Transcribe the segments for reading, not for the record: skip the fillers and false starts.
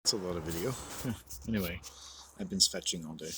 It's a lot of video. Anyway, I've been fetching all day.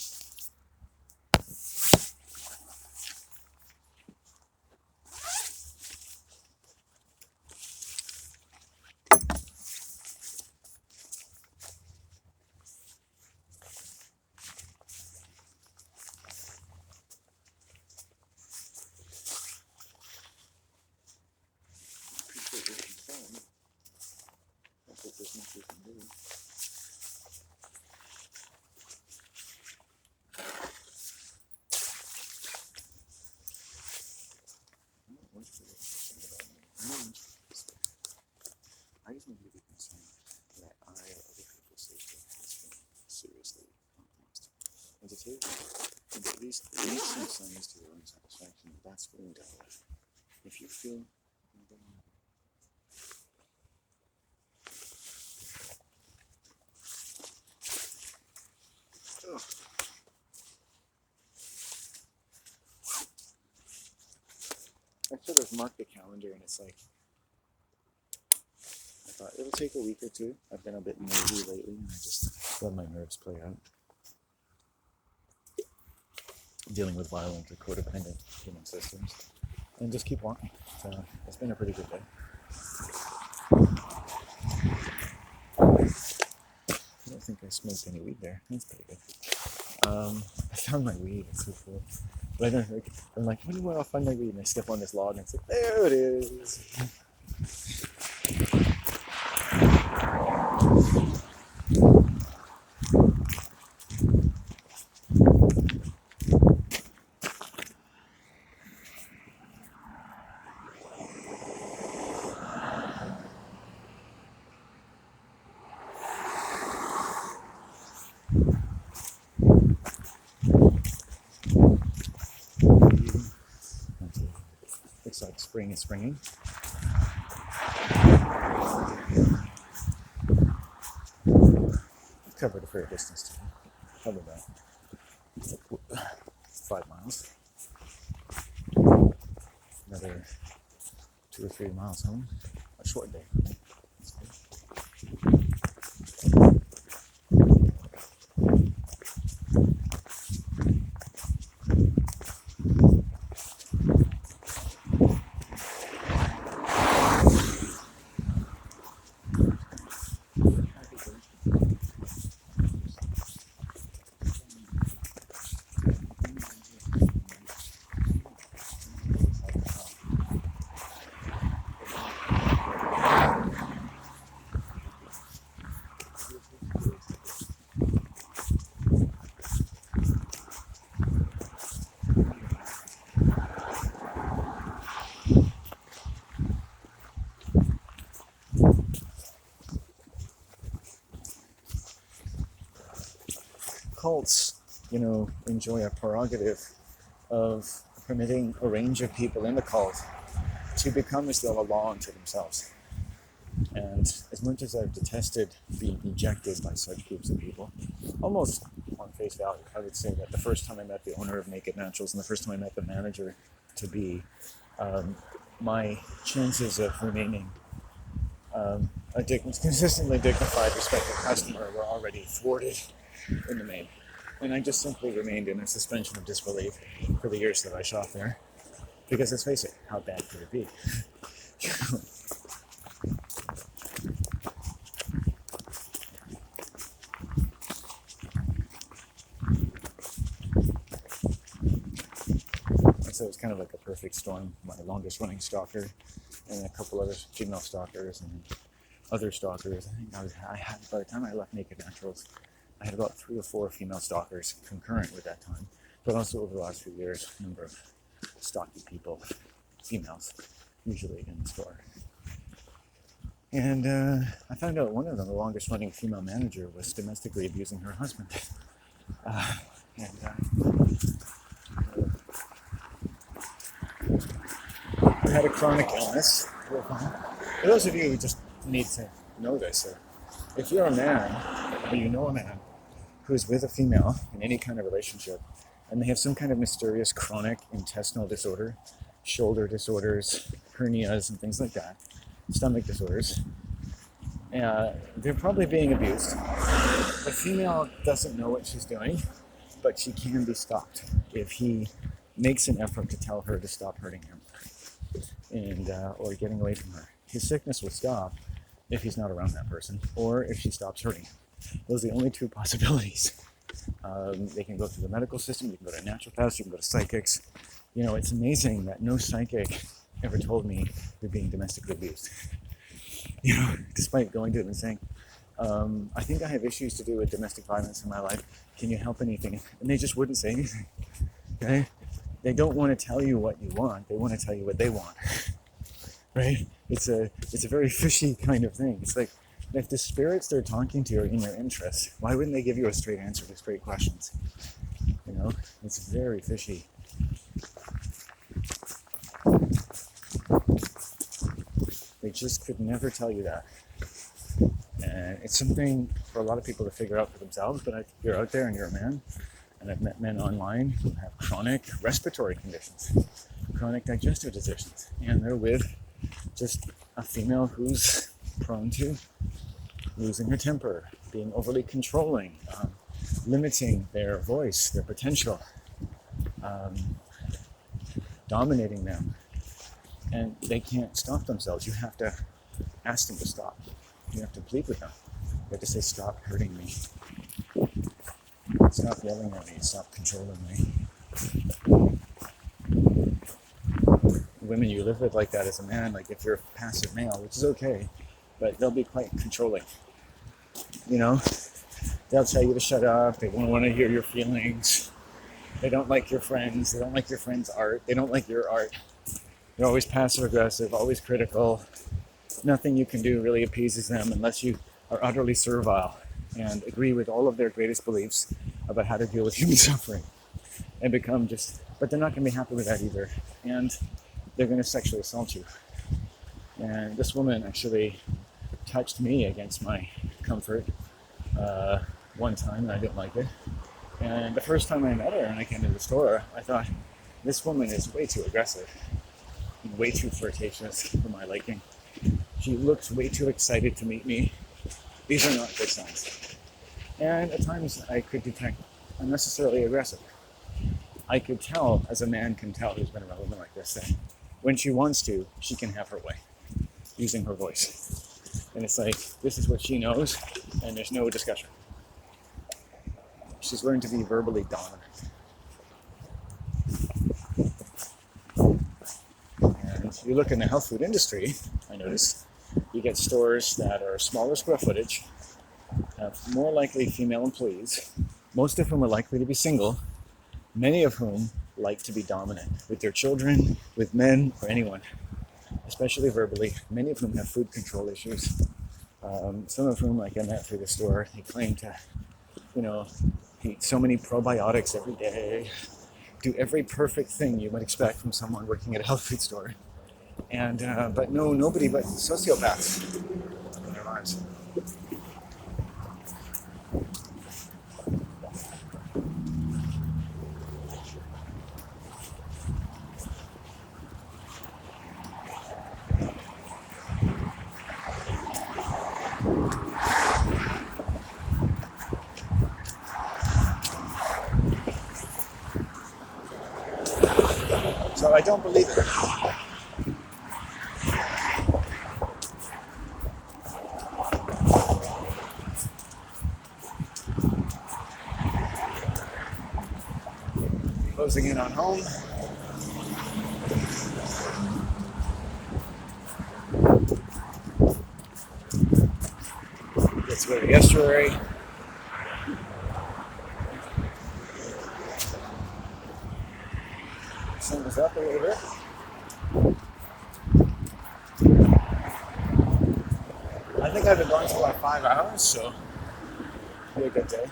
I just want to be concerned that other people's safety has been seriously compromised. And to take and at least make some signs to your own satisfaction, that's going to help. If you feel I sort of marked the calendar and it's like I thought it'll take a week or two. I've been a bit nervy lately and I just let my nerves play out. Dealing with violent or codependent human systems. And just keep walking. So it's been a pretty good day. I don't think I smoked any weed there. That's pretty good. I found my weed. It's so cool. But I'm like, when do I find my weed? And I step on this log and it's like, there it is. Looks like spring is springing. I've covered a fair distance today. Probably about 5 miles. Another 2 or 3 miles home. A short day. That's good. Cults, enjoy a prerogative of permitting a range of people in the cult to become as though a law unto themselves. And as much as I've detested being ejected by such groups of people, almost on face value, I would say that the first time I met the owner of Naked Naturals and the first time I met the manager to be, my chances of remaining a consistently dignified, respected customer were already thwarted in the main. And I just simply remained in a suspension of disbelief for the years that I shot there. Because let's face it, how bad could it be? And so it's kind of like a perfect storm. My longest running stalker and a couple other female stalkers and other stalkers. I think I had, by the time I left Naked Naturals, I had about 3 or 4 female stalkers concurrent with that time, but also over the last few years, a number of stalky people, females, usually in the store. And I found out one of them, the longest running female manager, was domestically abusing her husband. Had a chronic illness. For those of you who just need to know this, if you're a man, or you know a man, who is with a female in any kind of relationship, and they have some kind of mysterious chronic intestinal disorder, shoulder disorders, hernias, and things like that, stomach disorders, they're probably being abused. The female doesn't know what she's doing, but she can be stopped if he makes an effort to tell her to stop hurting him and or getting away from her. His sickness will stop if he's not around that person, or if she stops hurting him. Those are the only two possibilities. They can go through the medical system, you can go to naturopaths, you can go to psychics. You know, it's amazing that no psychic ever told me you're being domestically abused. You know, despite going to them and saying, I think I have issues to do with domestic violence in my life. Can you help anything? And they just wouldn't say anything. Okay? They don't want to tell you what you want. They want to tell you what they want. Right? It's a very fishy kind of thing. It's like, if the spirits they're talking to are in your interest, why wouldn't they give you a straight answer to straight questions? You know, it's very fishy. They just could never tell you that. And it's something for a lot of people to figure out for themselves, but if you're out there and you're a man, and I've met men online who have chronic respiratory conditions, chronic digestive conditions, and they're with just a female who's prone to losing her temper, being overly controlling, limiting their voice, their potential, dominating them. And they can't stop themselves. You have to ask them to stop. You have to plead with them. You have to say, stop hurting me. Stop yelling at me. Stop controlling me. Women you live with like that as a man, like if you're a passive male, which is okay, but they'll be quite controlling. You know? They'll tell you to shut up. They won't want to hear your feelings. They don't like your friends. They don't like your friends' art. They don't like your art. They're always passive aggressive, always critical. Nothing you can do really appeases them unless you are utterly servile and agree with all of their greatest beliefs about how to deal with human suffering and become just, but they're not going to be happy with that either. And they're going to sexually assault you. And this woman actually touched me against my comfort one time, and I didn't like it. And the first time I met her and I came to the store, I thought, this woman is way too aggressive, way too flirtatious for my liking. She looks way too excited to meet me. These are not good signs. And at times I could detect unnecessarily aggressive. I could tell, as a man can tell who's been around a woman like this, that when she wants to, she can have her way, using her voice. And it's like, this is what she knows, and there's no discussion. She's learned to be verbally dominant. And you look in the health food industry, I noticed, you get stores that are smaller square footage, have more likely female employees, most of whom are likely to be single, many of whom like to be dominant with their children, with men, or anyone, especially verbally. Many of whom have food control issues. Some of whom, like I met through the store, they claim to, eat so many probiotics every day, do every perfect thing you would expect from someone working at a health food store. And but nobody but sociopaths in their lives. So I don't believe it. Closing in on home. It's very estuary. Sun is up a little bit. I think I've been going for like 5 hours, so it'll be a good day.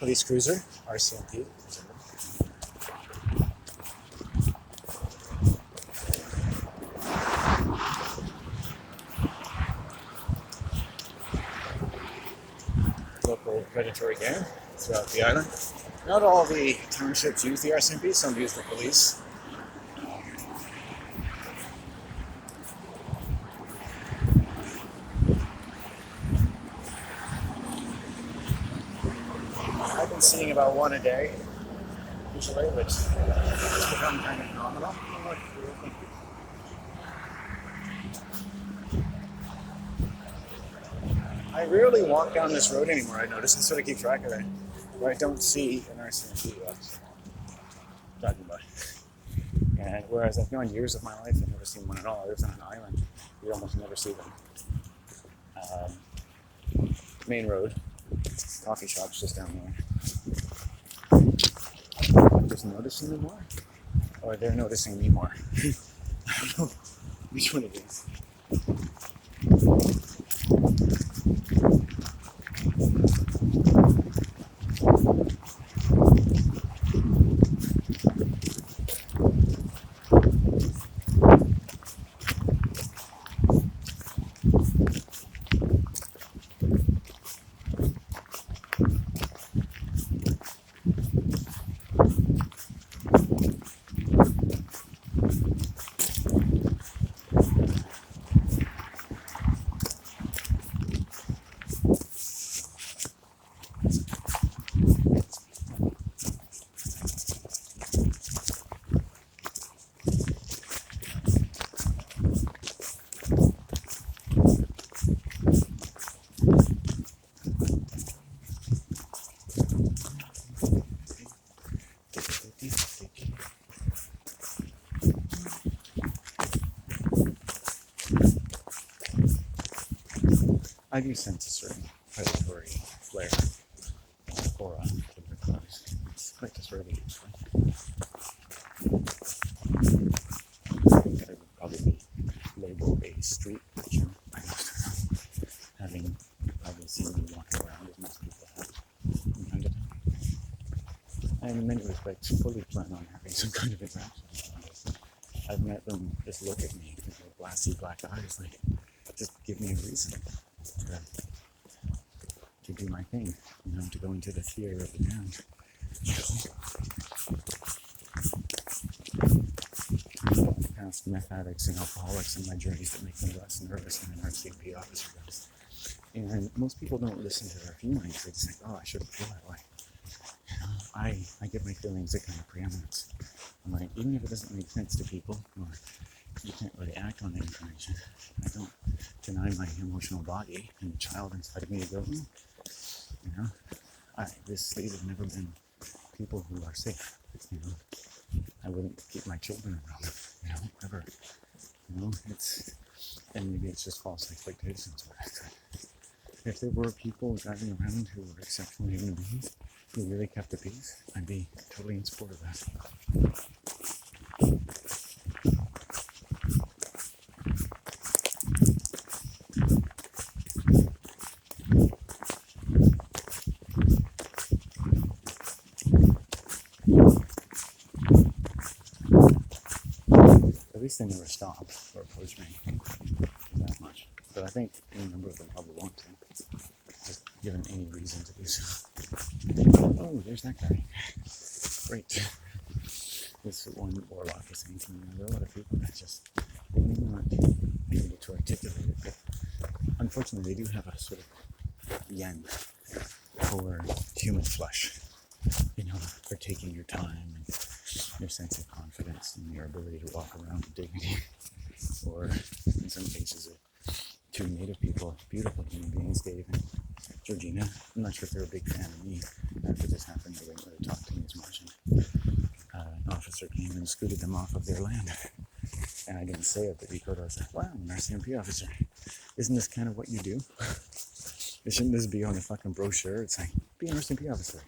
police cruiser, RCMP. Local predatory gang throughout the island. Not all the townships use the RCMP, some use the police. I've been seeing about one a day, usually, which has become kind of phenomenal. I rarely walk down this road anymore, I notice. I sort of keep track of it. Where I don't see an RCMP talking about it. And whereas I've gone years of my life and never seen one at all. I live on an island. You almost never see them. Main road. Coffee shop's just down there. I'm just noticing them more. Or they're noticing me more. I don't know which one it is. I do sense a certain predatory flair, aura to their clothes. It's quite disturbing, actually. That would probably be labeled a street preacher. Having probably seen me walking around as most people have from time to time. And in many respects, fully plan on having some kind of interaction. I've met them just look at me with their glassy black eyes, like, just give me a reason to do my thing, to go into the theater of the damned. Past meth addicts and alcoholics and my journeys that make me less nervous than an RCMP officer does. And most people don't listen to their feelings. They just think, oh, I shouldn't feel that way. I give my feelings a kind of preeminence. I'm like, even if it doesn't make sense to people, or you can't really act on the information, I don't deny my emotional body and the child inside of me to go, these have never been people who are safe. I wouldn't keep my children around them, ever. And maybe it's just false expectations. If there were people driving around who were exceptional human beings, who really kept the peace, I'd be totally in support of that. At least they never stop or approach me that much. But I think any number of them probably want to, just given any reason to do so. Oh, there's that guy. Great. This one warlock is saying to me, there are a lot of people that just, they may not be able to articulate it, but unfortunately they do have a sort of yen for human flesh, for taking your time and your sense of confidence and your ability to walk around with dignity. Or in some cases, two native people, beautiful human beings, Dave and Georgina. I'm not sure if they're a big fan of me. After this happened, they didn't really talk to me as much. And an officer came and scooted them off of their land. And I didn't say it, but Dakota was like, wow, I'm an RCMP officer. Isn't this kind of what you do? Shouldn't this be on the fucking brochure? It's like, be an RCMP officer.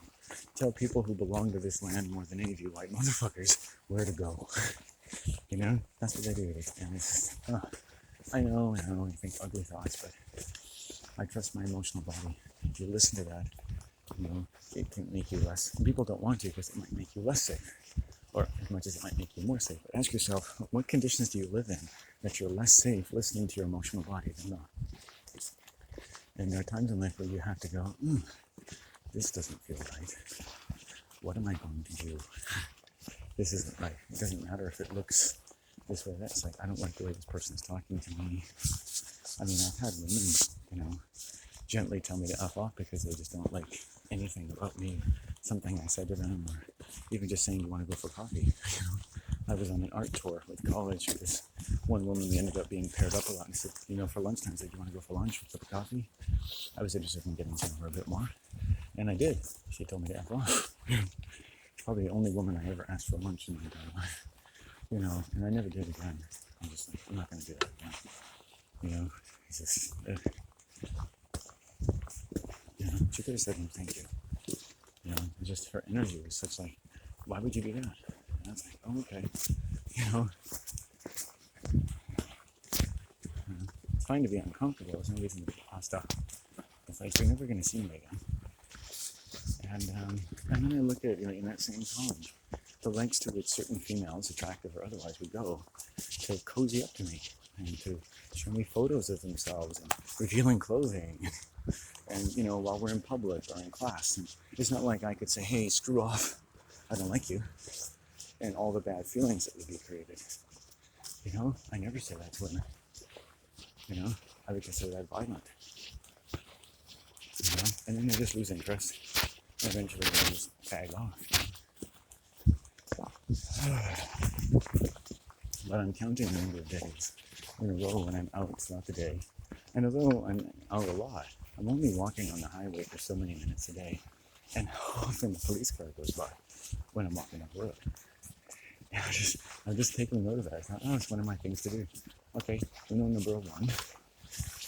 Tell people who belong to this land more than any of you white motherfuckers where to go. That's what they do. And it's just, I know, I think ugly thoughts, but I trust my emotional body. If you listen to that, it can make you less. And people don't want to because it might make you less safe, or as much as it might make you more safe. But ask yourself, what conditions do you live in that you're less safe listening to your emotional body than not? And there are times in life where you have to go, this doesn't feel right. What am I going to do? This isn't right. It doesn't matter if it looks this way or that. It's like, I don't like the way this person's talking to me. I mean, I've had women, gently tell me to F off because they just don't like anything about me, something I said to them, or even just saying, you want to go for coffee? I was on an art tour with college with this one woman. We ended up being paired up a lot. And I said, for lunchtime, I said, do you want to go for lunch with a cup of coffee? I was interested in getting to know her a bit more. And I did. She told me to F off. Probably the only woman I ever asked for lunch in my entire life. And I never did again. I'm just like, I'm not going to do that again. It's just, she could have said no, thank you. Just her energy was such like, why would you do that? And I was like, oh, okay. It's fine to be uncomfortable. There's no reason to be hostile. It's like, you're never going to see me again. And then I look at, in that same college, the lengths to which certain females, attractive or otherwise, would go to cozy up to me and to show me photos of themselves and revealing clothing. And, while we're in public or in class, and it's not like I could say, hey, screw off, I don't like you, and all the bad feelings that would be created. I never say that to women. I would consider that violent. And then they just lose interest. And eventually they just tag off. But I'm counting the number of days in a row when I'm out throughout the day. And although I'm out a lot, I'm only walking on the highway for so many minutes a day. And how often the police car goes by when I'm walking up the road. And I'm just taking note of that. I thought, it's one of my things to do. Okay, number one.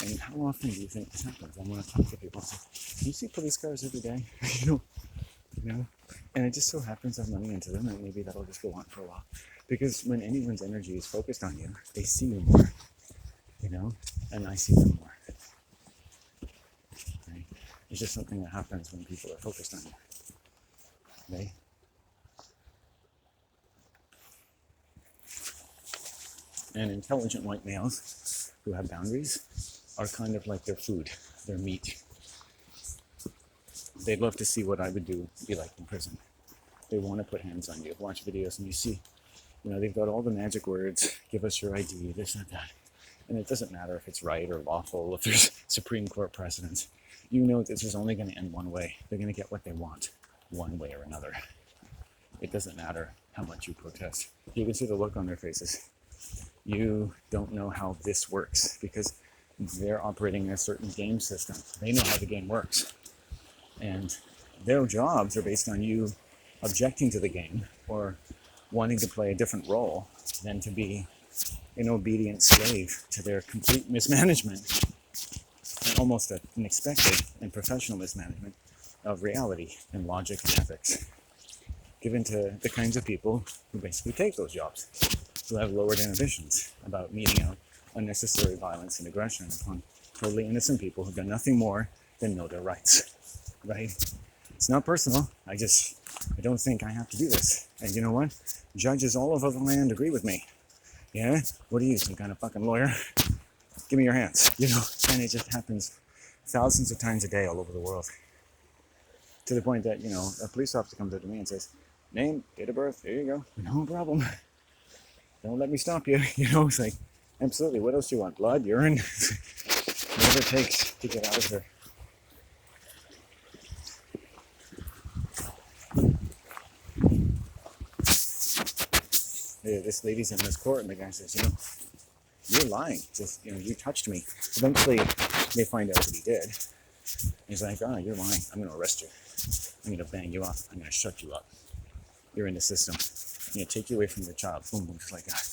And how often do you think this happens? I want to talk to people and say, do you see police cars every day? And it just so happens I'm running into them, and maybe that'll just go on for a while. Because when anyone's energy is focused on you, they see you more, and I see them more. Right? It's just something that happens when people are focused on you. Right? And intelligent white males who have boundaries are kind of like their food, their meat. They'd love to see what I would be like in prison. They want to put hands on you, watch videos, and you see, they've got all the magic words, give us your ID, this and that. And it doesn't matter if it's right or lawful, if there's Supreme Court precedents. This is only going to end one way. They're going to get what they want, one way or another. It doesn't matter how much you protest. You can see the look on their faces. You don't know how this works because they're operating a certain game system. They know how the game works. And their jobs are based on you objecting to the game or wanting to play a different role than to be an obedient slave to their complete mismanagement and almost an expected and professional mismanagement of reality and logic and ethics given to the kinds of people who basically take those jobs, who have lowered inhibitions about meting out unnecessary violence and aggression upon totally innocent people who've done nothing more than know their rights. Right? It's not personal. I don't think I have to do this. And you know what? Judges all over the land agree with me. Yeah? What are you, some kind of fucking lawyer? Give me your hands. And it just happens thousands of times a day all over the world. To the point that, a police officer comes up to me and says, name, date of birth, there you go. No problem. Don't let me stop you. It's like, absolutely. What else do you want? Blood, urine? Whatever it takes to get out of here. This lady's in this court, and the guy says, you're lying. Just, you touched me. Eventually, they find out that he did. He's like, you're lying. I'm going to arrest you. I'm going to bang you up. I'm going to shut you up. You're in the system. I'm going to take you away from your child. Boom, boom, just like that.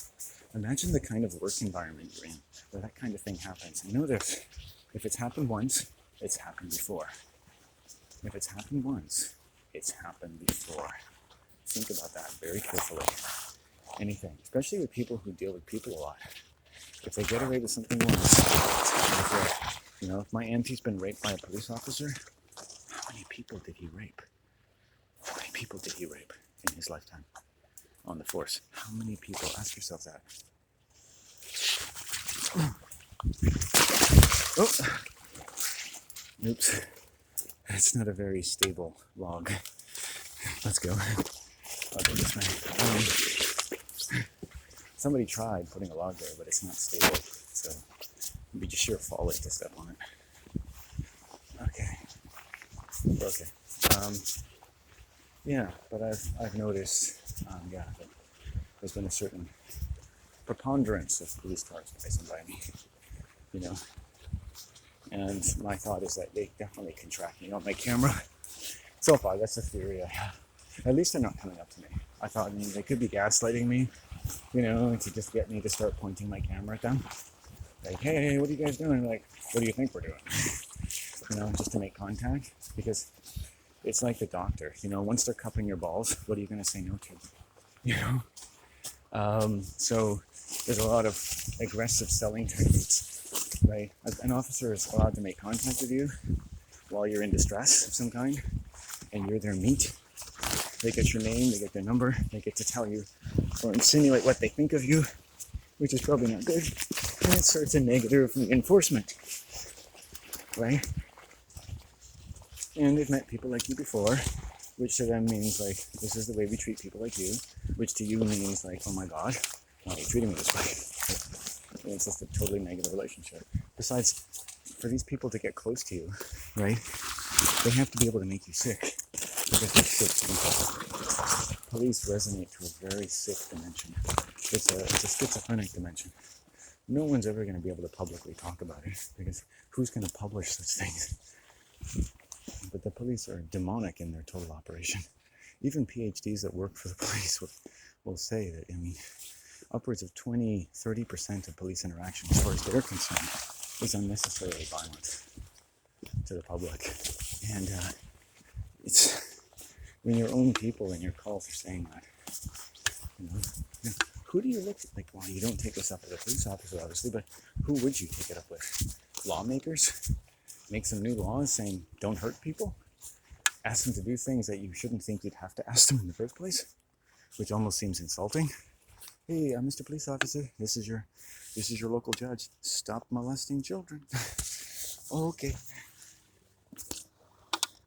Imagine the kind of work environment you're in, where that kind of thing happens. This. If it's happened once, it's happened before. If it's happened once, it's happened before. Think about that very carefully. Anything, especially with people who deal with people a lot. If they get away with something once, it's happened before. If my auntie's been raped by a police officer, how many people did he rape? people did he rape in his lifetime on the force? How many people? Ask yourself that. Oh, oops. It's not a very stable log. Let's go. I'll go this way. Somebody tried putting a log there, but it's not stable. So it'd be just sheer folly to step on it. Okay. Yeah, but I've noticed, that there's been a certain preponderance of police cars passing by me, you know. And my thought is that they definitely can track me on my camera. So far, that's a theory I have. At least they're not coming up to me. I thought they could be gaslighting me, to just get me to start pointing my camera at them. Like, hey, what are you guys doing? Like, what do you think we're doing? Just to make contact. Because it's like the doctor, once they're cupping your balls, what are you going to say no to? So there's a lot of aggressive selling techniques, right? An officer is allowed to make contact with you while you're in distress of some kind, and you're their meat. They get your name, they get their number, they get to tell you or insinuate what they think of you, which is probably not good. And it starts a negative reinforcement, right? And they've met people like you before, which to them means like, this is the way we treat people like you, which to you means like, oh my God, why are you treating me this way? And it's just a totally negative relationship. Besides, for these people to get close to you, right, they have to be able to make you sick, because they're sick people. Police resonate to a very sick dimension. It's a schizophrenic dimension. No one's ever going to be able to publicly talk about it, because who's going to publish such things? But the police are demonic in their total operation. Even PhDs that work for the police will say that, upwards of 20-30% of police interaction, as far as they're concerned, is unnecessarily violent to the public. And it's when your own people in your calls are saying that, who do you look at? Like, well, you don't take this up with a police officer, obviously, but who would you take it up with? Lawmakers? Make some new laws saying don't hurt people? Ask them to do things that you shouldn't think you'd have to ask them in the first place, which almost seems insulting. Hey, Mr. Police Officer, this is your local judge. Stop molesting children. Oh, okay.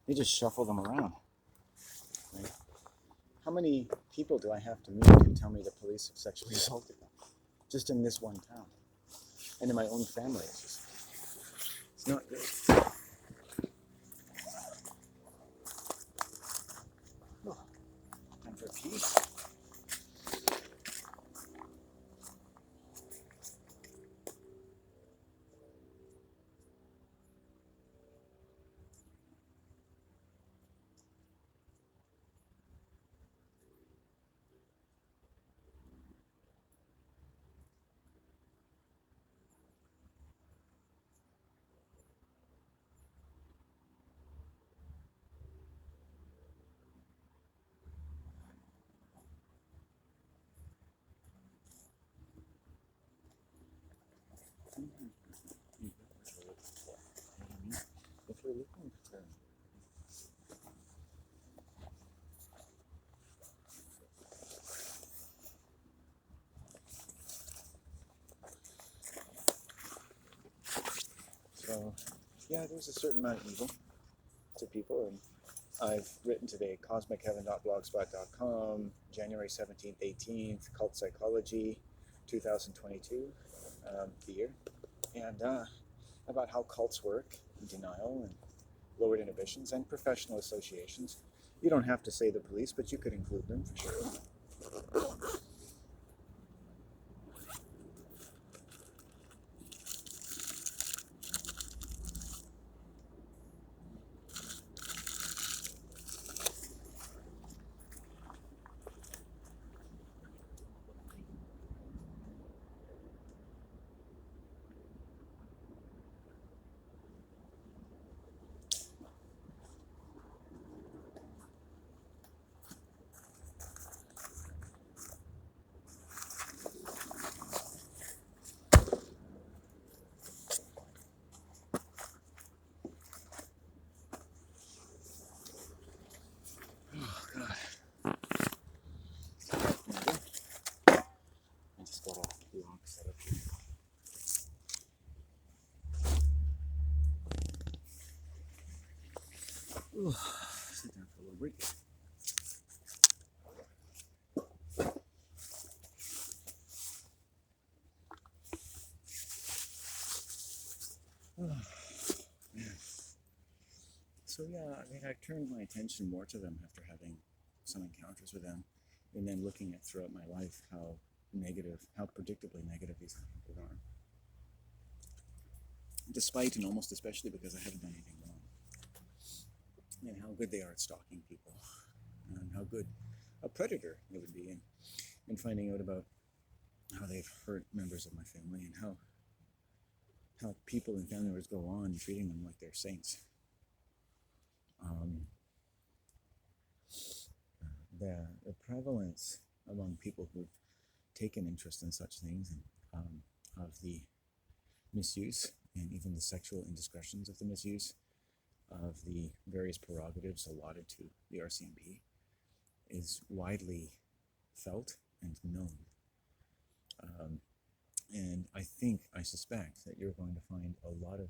They just shuffle them around. Right? How many people do I have to meet who tell me the police have sexually assaulted them? Just in this one town. And in my own family, it's not good. Oh, time for peace. If you're looking for So, yeah, there's a certain amount of evil to people, and I've written today, cosmicheaven.blogspot.com, January 17th, 18th, Cult Psychology, 2022, the year, and about how cults work, denial, and lowered inhibitions, and professional associations. You don't have to say the police, but you could include them for sure. breathe. So yeah, I mean, I turned my attention more to them after having some encounters with them, and then looking at throughout my life how negative, how predictably negative these people are, despite and almost especially because I haven't done anything wrong, and how good they are at stalking people, and how good a predator they would be in finding out about how they've hurt members of my family and how people and family members go on treating them like they're saints. The prevalence among people who've taken interest in such things and of the misuse and even the sexual indiscretions of the misuse of the various prerogatives allotted to the RCMP is widely felt and known. And I suspect that you're going to find a lot of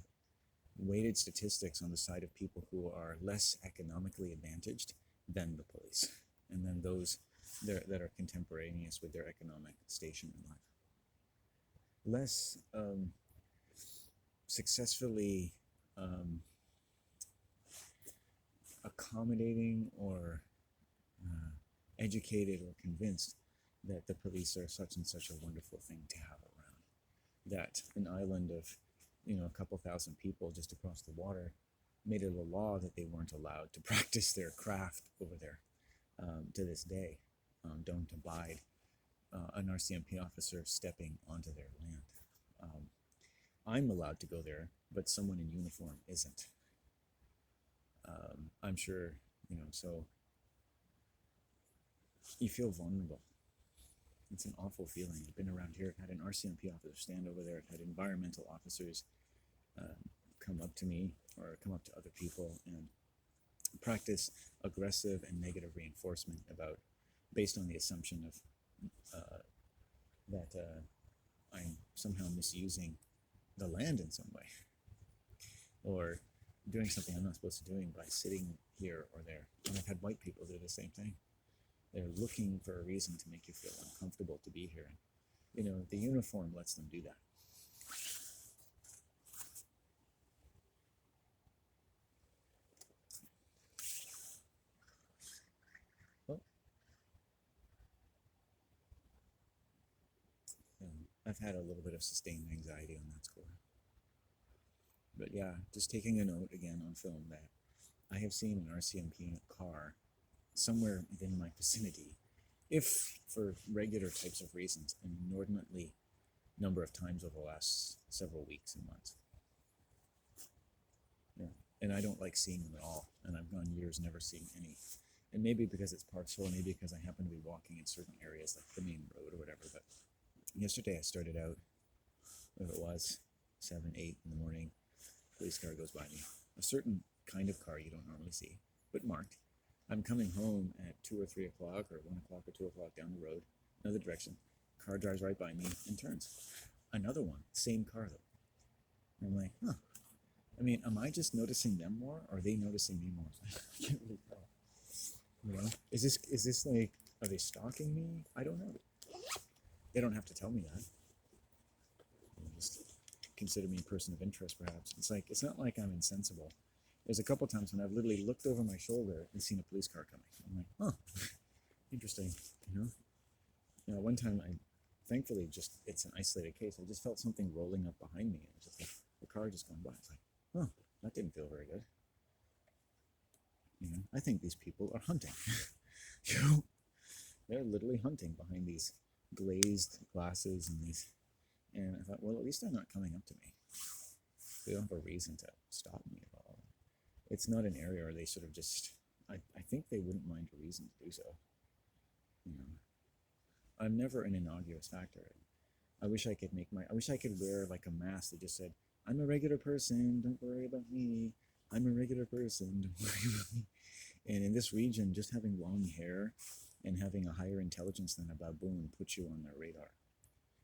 weighted statistics on the side of people who are less economically advantaged than the police, and then those that are contemporaneous with their economic station in life. Less successfully accommodating or educated or convinced that the police are such and such a wonderful thing to have around. That an island of, a couple thousand people just across the water made it a law that they weren't allowed to practice their craft over there. To this day, don't abide an RCMP officer stepping onto their land. I'm allowed to go there, but someone in uniform isn't. I'm sure, so you feel vulnerable. It's an awful feeling. I've been around here, I've had an RCMP officer stand over there, I've had environmental officers come up to me or come up to other people and practice aggressive and negative reinforcement based on the assumption of that I'm somehow misusing the land in some way, or doing something I'm not supposed to be doing by sitting here or there. And I've had white people do the same thing. They're looking for a reason to make you feel uncomfortable to be here. And, the uniform lets them do that. Well, I've had a little bit of sustained anxiety on that score. But yeah, just taking a note again on film that I have seen an RCMP car somewhere within my vicinity, if for regular types of reasons, an inordinately number of times over the last several weeks and months. Yeah. And I don't like seeing them at all, and I've gone years never seeing any. And maybe because it's Parksville, maybe because I happen to be walking in certain areas like the main road or whatever, but yesterday I started out, whatever it was, 7, 8 in the morning, police car goes by me. A certain kind of car you don't normally see, but marked. I'm coming home at 2 or 3 o'clock or 1 o'clock or 2 o'clock down the road, another direction. Car drives right by me and turns. Another one, same car though. I'm like, huh. I mean, am I just noticing them more, or are they noticing me more? I can't really tell. Is this like, are they stalking me? I don't know. They don't have to tell me that. They just consider me a person of interest, perhaps. It's not like I'm insensible. There's a couple times when I've literally looked over my shoulder and seen a police car coming. I'm like, huh, interesting, one time thankfully, it's an isolated case. I just felt something rolling up behind me. It was just like the car just going by. It's like, oh, that didn't feel very good. I think these people are hunting. They're literally hunting behind these glazed glasses and I thought, well, at least they're not coming up to me. They don't have a reason to stop me at all. It's not an area where they sort of just, I think they wouldn't mind a reason to do so. I'm never an innocuous factor. I wish I could wear like a mask that just said, I'm a regular person, don't worry about me. I'm a regular person, don't worry about me. And in this region, just having long hair and having a higher intelligence than a baboon puts you on their radar.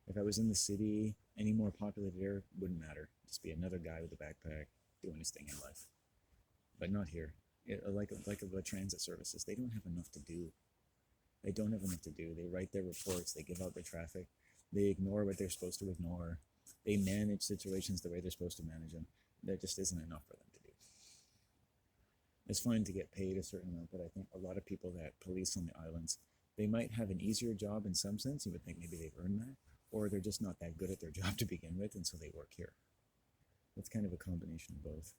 If I was in the city, any more populated area, wouldn't matter. Just be another guy with a backpack doing his thing in life. But not here. Like the transit services, they don't have enough to do. They don't have enough to do. They write their reports, they give out their traffic, they ignore what they're supposed to ignore, they manage situations the way they're supposed to manage them. There just isn't enough for them to do. It's fine to get paid a certain amount, but I think a lot of people that police on the islands, they might have an easier job in some sense. You would think maybe they've earned that, or they're just not that good at their job to begin with, and so they work here. It's kind of a combination of both.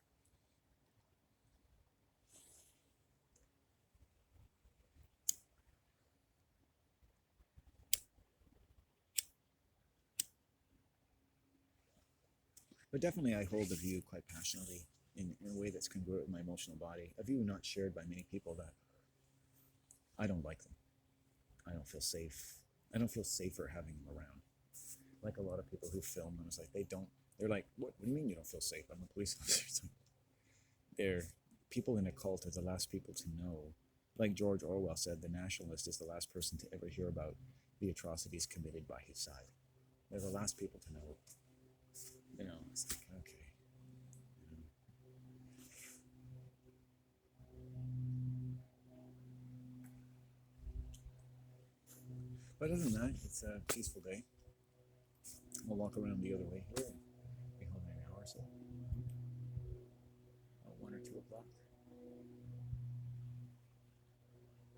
But definitely, I hold the view quite passionately in a way that's congruent with my emotional body. A view not shared by many people that I don't like them. I don't feel safe. I don't feel safer having them around. Like a lot of people who film them, it's like they don't. They're like, what do you mean you don't feel safe? I'm a police officer. It's like, they're people in a cult are the last people to know. Like George Orwell said, the nationalist is the last person to ever hear about the atrocities committed by his side. They're the last people to know. It's like, okay. But other than that, it's a peaceful day. We'll walk around the other way here. Be home in an hour or so. 1 or 2 o'clock.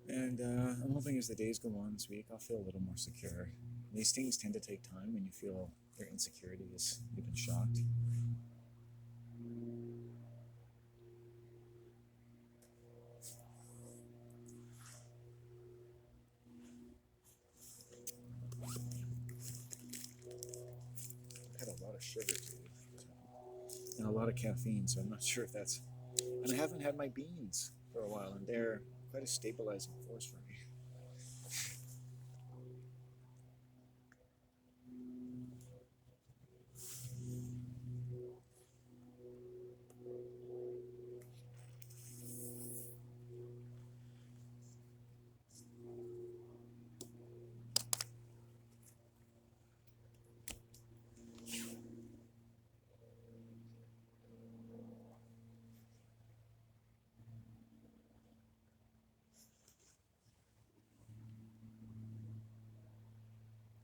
And I'm hoping as the days go on this week, I'll feel a little more secure. These things tend to take time when you feel your insecurities. You've been shocked. I've had a lot of sugar too, and a lot of caffeine, so I'm not sure if that's. And I haven't had my beans for a while, and they're quite a stabilizing force for me.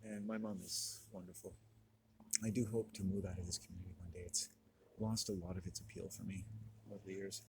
And my mom is wonderful. I do hope to move out of this community one day. It's lost a lot of its appeal for me over the years.